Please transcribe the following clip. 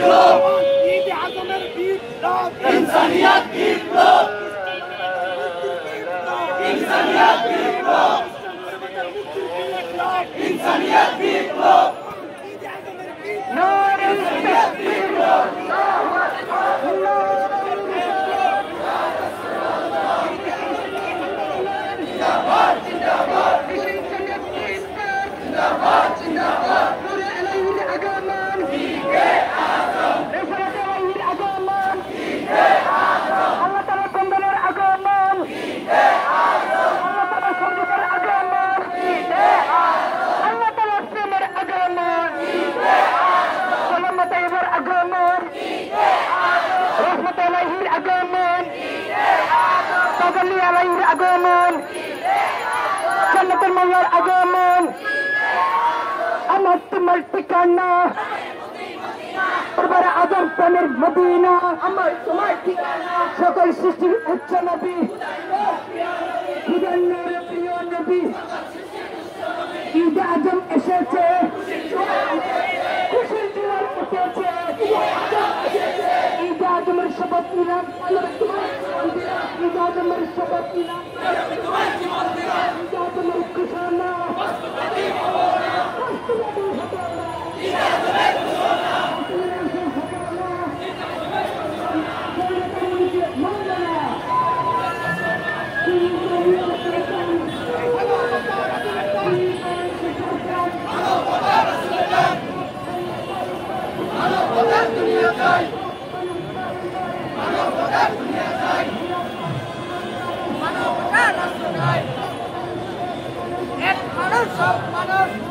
বিপ্লব ঈদে আজমের বিপ্লব ইনসানিয়াত বিপ্লব ইনসানিয়াত বিপ্লব ইনসানিয়াত বিপ্লব ঈদে আজমের বিপ্লব ইনসানিয়াত বিপ্লব জিন্দাবাদ জিন্দাবাদ জিন্দাবাদ জিন্দাবাদ নূরে আলাইহির আগমন ঈদে আযম রেফাত আলাইহির আগমন ঈদে আযম আল্লাহ তাআলা বন্দনার আগমন ঈদে আযম আল্লাহ তাআলা সর্বদার আগমন ঈদে আযম আল্লাহ তাআলা প্রেমের আগমন ঈদে আযম সালামত আলাইহির আগমন ঈদে আযম রহমত আলাইহির আগমন ঈদে আযম তাজাল্লি আলাইহির আগমন ঈদে আযম জান্নাতুল মাওলার আগমন আমার তোমার ঠিকানা এবার আদম প্রেমের মদিনা আমার তোমার ঠিকানা সকল সৃষ্টির উচ্চ নবী খুদার নূরে প্রিয় নবী ঈদে আজম এসেছে খুশির জোয়ার উঠেছে ঈদে আজমের শপথ নিলাম ঈদে আজমের শপথ নিলাম ঈদে আজমের ঘোষণা মানুষ